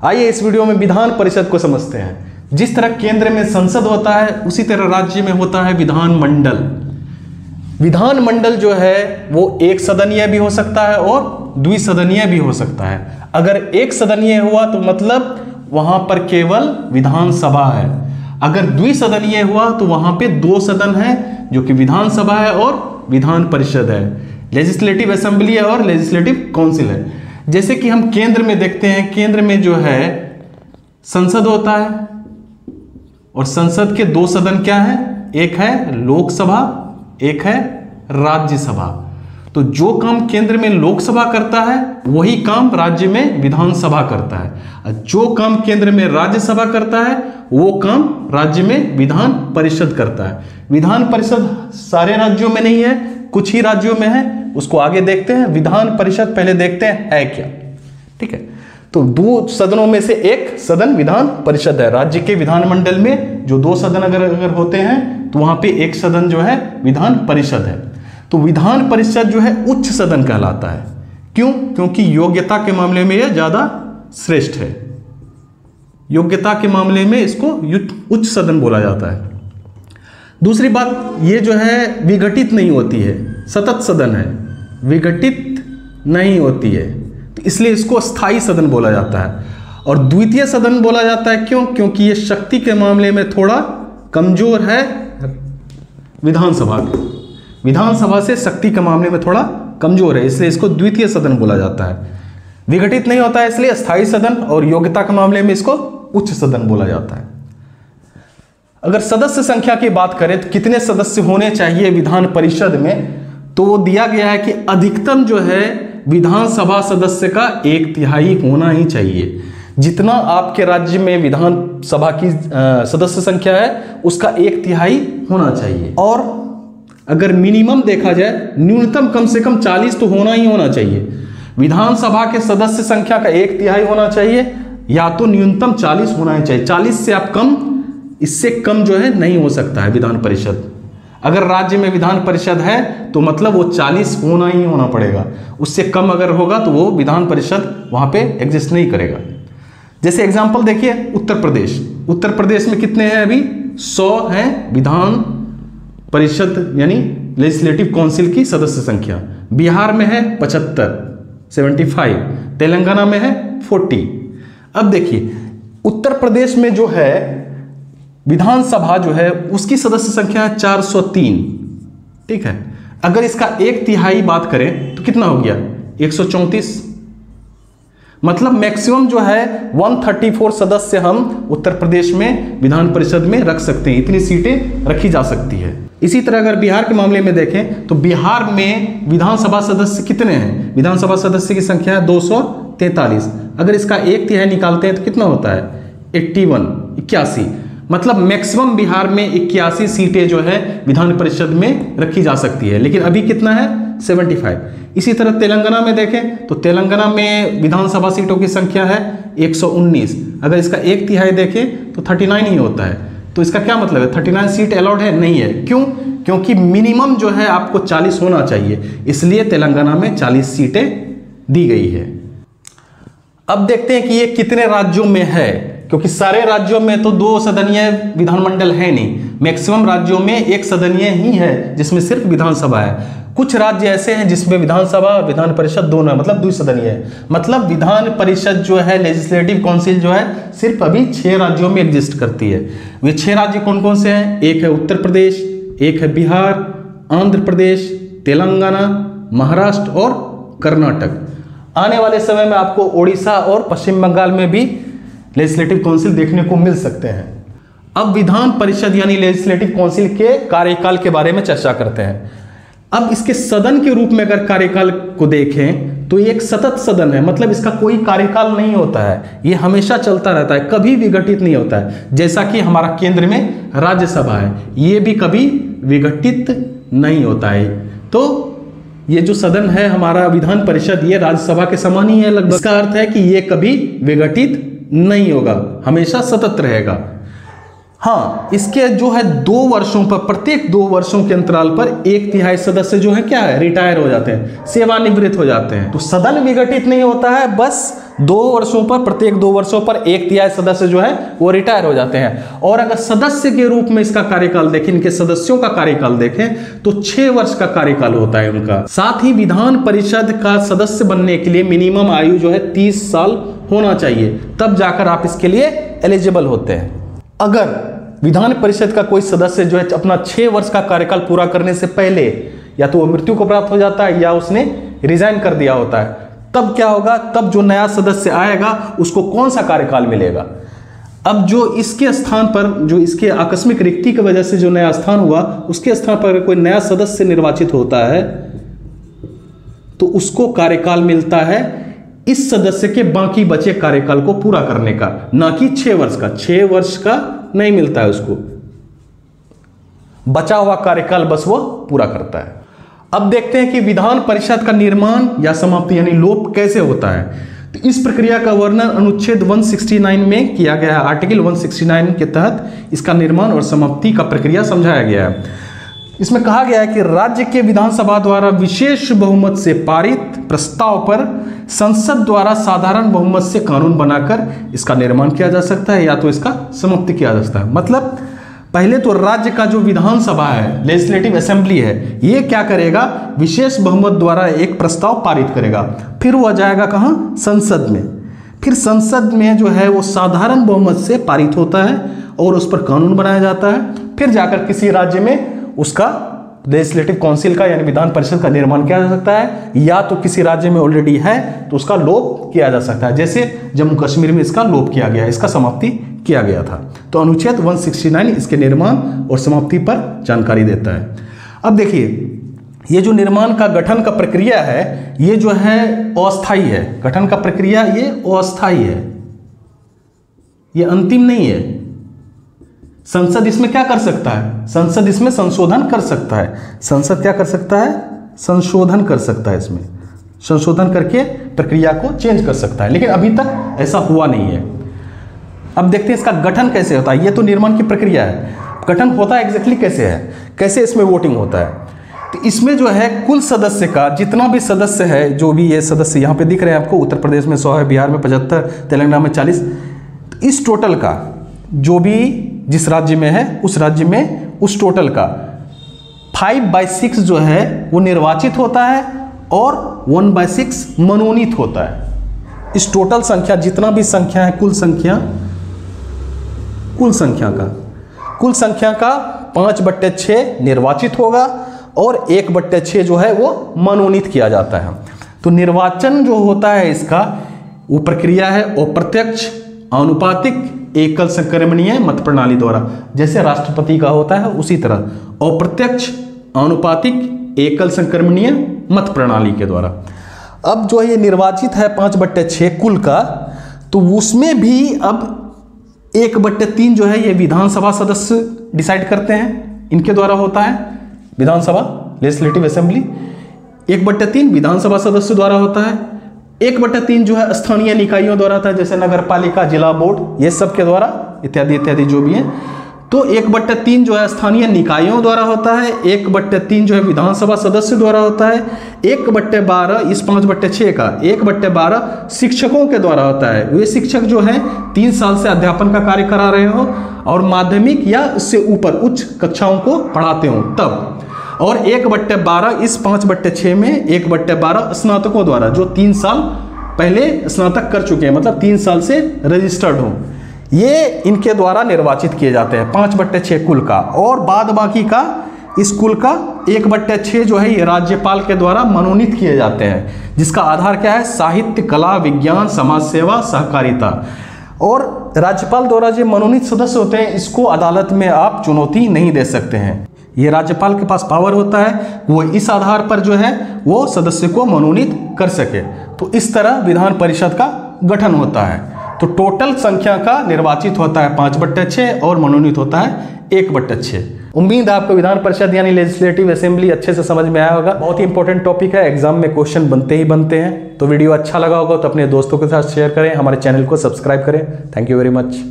आइए इस वीडियो में विधान परिषद को समझते हैं। जिस तरह केंद्र में संसद होता है उसी तरह राज्य में होता है विधानमंडल। विधानमंडल जो है वो एक सदनीय भी हो सकता है और द्विसदनीय भी हो सकता है। अगर एक सदनीय हुआ तो मतलब वहां पर केवल विधानसभा है, अगर द्विसदनीय हुआ तो वहां पे दो सदन है जो कि विधानसभा है और विधान परिषद है। लेजिस्लेटिव असेंबली है और लेजिस्लेटिव काउंसिल है। जैसे कि हम केंद्र में देखते हैं, केंद्र में जो है संसद होता है और संसद के दो सदन क्या है, एक है लोकसभा, एक है राज्यसभा। तो जो काम केंद्र में लोकसभा करता है वही काम राज्य में विधानसभा करता है। जो काम केंद्र में राज्यसभा करता है वो काम राज्य में विधान परिषद करता है। विधान परिषद सारे राज्यों में नहीं है, कुछ ही राज्यों में है, उसको आगे देखते हैं। विधान परिषद पहले देखते हैं है क्या, ठीक है। तो दो सदनों में से एक सदन विधान परिषद है। राज्य के विधानमंडल में जो दो सदन अगर होते हैं तो वहां पे एक सदन जो है विधान परिषद है। तो विधान परिषद जो है उच्च सदन कहलाता है। क्यों? क्योंकि योग्यता के मामले में यह ज्यादा श्रेष्ठ है। योग्यता के मामले में इसको उच्च सदन बोला जाता है। दूसरी बात, ये जो है विघटित नहीं होती है, सतत सदन है, विघटित नहीं होती है, तो इसलिए इसको स्थायी सदन बोला जाता है। और द्वितीय सदन बोला जाता है क्यों? क्योंकि ये शक्ति के मामले में थोड़ा कमजोर है विधानसभा के, विधानसभा से शक्ति के मामले में थोड़ा कमजोर है, इसलिए इसको द्वितीय सदन बोला जाता है। विघटित नहीं होता है इसलिए स्थायी सदन, और योग्यता के मामले में इसको उच्च सदन बोला जाता है। अगर सदस्य संख्या की बात करें तो कितने सदस्य होने चाहिए विधान परिषद में, तो वो दिया गया है कि अधिकतम जो है विधानसभा सदस्य का 1/3 होना ही चाहिए। जितना आपके राज्य में विधानसभा की सदस्य संख्या है उसका 1/3 होना चाहिए। और अगर मिनिमम देखा जाए, न्यूनतम कम से कम 40 तो होना ही होना चाहिए। विधानसभा के सदस्य संख्या का 1/3 होना चाहिए या तो न्यूनतम 40 होना ही चाहिए। 40 से आप कम, इससे कम जो है नहीं हो सकता है विधान परिषद। अगर राज्य में विधान परिषद है तो मतलब वो 40 होना ही होना पड़ेगा, उससे कम अगर होगा तो वो विधान परिषद वहां पे एग्जिस्ट नहीं करेगा। जैसे एग्जांपल देखिए, उत्तर प्रदेश। उत्तर प्रदेश में कितने हैं अभी? 100 हैं विधान परिषद यानी लेजिस्लेटिव काउंसिल की सदस्य संख्या। बिहार में है 75, तेलंगाना में है 40। अब देखिए उत्तर प्रदेश में जो है विधानसभा जो है उसकी सदस्य संख्या है 403, ठीक है। अगर इसका 1/3 बात करें तो कितना हो गया? 134। मतलब मैक्सिमम जो है 134 सदस्य हम उत्तर प्रदेश में विधान परिषद में रख सकते हैं, इतनी सीटें रखी जा सकती है। इसी तरह अगर बिहार के मामले में देखें तो बिहार में विधानसभा सदस्य कितने हैं? विधानसभा सदस्य की संख्या है 243। अगर इसका 1/3 निकालते हैं तो कितना होता है? 81। मतलब मैक्सिमम बिहार में 81 सीटें जो है विधान परिषद में रखी जा सकती है, लेकिन अभी कितना है? 75। इसी तरह तेलंगाना में देखें तो तेलंगाना में विधानसभा सीटों की संख्या है 119। अगर इसका 1/3 देखें तो 39 ही होता है। तो इसका क्या मतलब है? 39 सीट अलाउड है? नहीं है। क्यों? क्योंकि मिनिमम जो है आपको 40 होना चाहिए, इसलिए तेलंगाना में 40 सीटें दी गई है। अब देखते हैं कि ये कितने राज्यों में है, क्योंकि सारे राज्यों में तो 2 सदनीय विधानमंडल है नहीं। मैक्सिमम राज्यों में 1 सदनीय ही है जिसमें सिर्फ विधानसभा है। कुछ राज्य ऐसे हैं जिसमें विधानसभा और विधान परिषद दोनों है, मतलब द्विसदनीय है। मतलब विधान परिषद जो है लेजिस्लेटिव काउंसिल जो है सिर्फ अभी 6 राज्यों में एग्जिस्ट करती है। वे 6 राज्य कौन कौन से हैं? एक है उत्तर प्रदेश, एक है बिहार, आंध्र प्रदेश, तेलंगाना, महाराष्ट्र और कर्नाटक। आने वाले समय में आपको ओडिशा और पश्चिम बंगाल में भी लेजिस्लेटिव काउंसिल देखने को मिल सकते हैं। अब विधान परिषद यानी लेजिस्लेटिव काउंसिल के कार्यकाल के बारे में चर्चा करते हैं। अब इसके सदन के रूप में अगर कार्यकाल को देखें तो ये एक सतत सदन है, मतलब इसका कोई कार्यकाल नहीं होता है, ये हमेशा चलता रहता है, कभी विघटित नहीं होता है। जैसा कि हमारा केंद्र में राज्यसभा है, ये भी कभी विघटित नहीं होता है। तो ये जो सदन है हमारा विधान परिषद, ये राज्यसभा के समान ही है लगभग। इसका अर्थ है कि ये कभी विघटित नहीं होगा, हमेशा सतत रहेगा। हाँ, इसके जो है 2 वर्षों पर, प्रत्येक 2 वर्षों के अंतराल पर 1/3 सदस्य जो है क्या है, रिटायर हो जाते हैं, सेवानिवृत्त हो जाते हैं। तो सदन विघटित नहीं होता है, बस 2 वर्षों पर, प्रत्येक 2 वर्षों पर 1/3 सदस्य जो है वो रिटायर हो जाते हैं। और अगर सदस्य के रूप में इसका कार्यकाल देखें, इनके सदस्यों का कार्यकाल देखें तो 6 वर्ष का कार्यकाल होता है उनका। साथ ही विधान परिषद का सदस्य बनने के लिए मिनिमम आयु जो है 30 साल होना चाहिए, तब जाकर आप इसके लिए एलिजिबल होते हैं। अगर विधान परिषद का कोई सदस्य जो है अपना 6 वर्ष का कार्यकाल पूरा करने से पहले या तो वो मृत्यु को प्राप्त हो जाता है या उसने रिजाइन कर दिया होता है, तब क्या होगा, तब जो नया सदस्य आएगा उसको कौन सा कार्यकाल मिलेगा। अब जो इसके स्थान पर, जो इसके आकस्मिक रिक्ति की वजह से जो नया स्थान हुआ, उसके स्थान पर कोई नया सदस्य निर्वाचित होता है तो उसको कार्यकाल मिलता है इस सदस्य के बाकी बचे कार्यकाल को पूरा करने का, ना कि 6 वर्ष का। 6 वर्ष का नहीं मिलता है उसको, बचा हुआ कार्यकाल बस वो पूरा करता है। अब देखते हैं कि विधान परिषद का निर्माण या समाप्ति यानी लोप कैसे होता है। तो इस प्रक्रिया का वर्णन अनुच्छेद 169 में किया गया है। आर्टिकल 169 के तहत इसका निर्माण और समाप्ति का प्रक्रिया समझाया गया है। इसमें कहा गया है कि राज्य के विधानसभा द्वारा विशेष बहुमत से पारित प्रस्ताव पर संसद द्वारा साधारण बहुमत से कानून बनाकर इसका निर्माण किया जा सकता है या तो इसका समाप्ति किया जा सकता है। मतलब पहले तो राज्य का जो विधानसभा है, लेजिस्लेटिव असेंबली है, ये क्या करेगा, विशेष बहुमत द्वारा एक प्रस्ताव पारित करेगा, फिर वह जाएगा कहाँ, संसद में। फिर संसद में जो है वो साधारण बहुमत से पारित होता है और उस पर कानून बनाया जाता है। फिर जाकर किसी राज्य में उसका लेजिस्लेटिव काउंसिल का यानी विधान परिषद का निर्माण किया जा सकता है, या तो किसी राज्य में ऑलरेडी है तो उसका लोप किया जा सकता है। जैसे जम्मू कश्मीर में इसका लोप किया गया, इसका समाप्ति किया गया था। तो अनुच्छेद 169 इसके निर्माण और समाप्ति पर जानकारी देता है। अब देखिए, ये जो निर्माण का गठन का प्रक्रिया है, ये जो है अस्थायी है। गठन का प्रक्रिया ये अस्थायी है, ये अंतिम नहीं है। संसद इसमें क्या कर सकता है, संसद इसमें संशोधन कर सकता है। संसद क्या कर सकता है, संशोधन कर सकता है, इसमें संशोधन करके प्रक्रिया को चेंज कर सकता है, लेकिन अभी तक ऐसा हुआ नहीं है। अब देखते हैं इसका गठन कैसे होता है। ये तो निर्माण की प्रक्रिया है, गठन होता है एग्जैक्टली कैसे है, कैसे इसमें वोटिंग होता है। तो इसमें जो है कुल सदस्य का जितना भी सदस्य है, जो भी ये सदस्य यहाँ पे दिख रहे हैं आपको, उत्तर प्रदेश में 100 है, बिहार में 75, तेलंगाना में 40, तो इस टोटल का जो भी जिस राज्य में है उस राज्य में उस टोटल का 5/6 जो है वो निर्वाचित होता है और 1/6 मनोनीत होता है। इस टोटल संख्या जितना भी संख्या है, कुल संख्या का 5/6 निर्वाचित होगा और 1/6 जो है वो मनोनीत किया जाता है। तो निर्वाचन जो होता है इसका वो प्रक्रिया है अप्रत्यक्ष, आनुपातिक, एकल संक्रमणीय मत प्रणाली द्वारा। जैसे राष्ट्रपति का होता है उसी तरह अप्रत्यक्ष, आनुपातिक, एकल संक्रमणीय मत प्रणाली के द्वारा। अब जो ये निर्वाचित है 5/6 कुल का, तो उसमें भी अब 1/3 जो है ये विधानसभा सदस्य डिसाइड करते हैं, इनके द्वारा होता है विधानसभा लेजिस्लेटिव असेंबली। 1/3 विधानसभा सदस्य द्वारा होता है, 1/3 जो है स्थानीय निकायों द्वारा होता है, जैसे नगर पालिका, जिला बोर्ड, ये सब के द्वारा इत्यादि इत्यादि जो भी है। तो 1/3 जो है स्थानीय निकायों द्वारा होता है, 1/3 जो है विधानसभा सदस्य द्वारा होता है, 1/12 इस 5/6 का 1/12 शिक्षकों के द्वारा होता है। वे शिक्षक जो हैं 3 साल से अध्यापन का कार्य करा रहे हो और माध्यमिक या उससे ऊपर उच्च कक्षाओं को पढ़ाते हो तब। और 1/12 इस 5/6 में 1/12 स्नातकों द्वारा, जो 3 साल पहले स्नातक कर चुके हैं, मतलब 3 साल से रजिस्टर्ड हो, ये इनके द्वारा निर्वाचित किए जाते हैं 5/6 कुल का। और बाद बाकी का इस कुल का 1/6 जो है ये राज्यपाल के द्वारा मनोनीत किए जाते हैं, जिसका आधार क्या है, साहित्य, कला, विज्ञान, समाज सेवा, सहकारिता। और राज्यपाल द्वारा जो मनोनीत सदस्य होते हैं इसको अदालत में आप चुनौती नहीं दे सकते हैं। ये राज्यपाल के पास पावर होता है, वो इस आधार पर जो है वो सदस्य को मनोनीत कर सके। तो इस तरह विधान परिषद का गठन होता है। तो टोटल संख्या का निर्वाचित होता है 5/6 और मनोनीत होता है 1/6। उम्मीद है आपको विधान परिषद यानी लेजिस्लेटिव असेंबली अच्छे से समझ में आया होगा। बहुत ही इंपॉर्टेंट टॉपिक है, एग्जाम में क्वेश्चन बनते ही बनते हैं। तो वीडियो अच्छा लगा होगा तो अपने दोस्तों के साथ शेयर करें, हमारे चैनल को सब्सक्राइब करें। Thank you very much.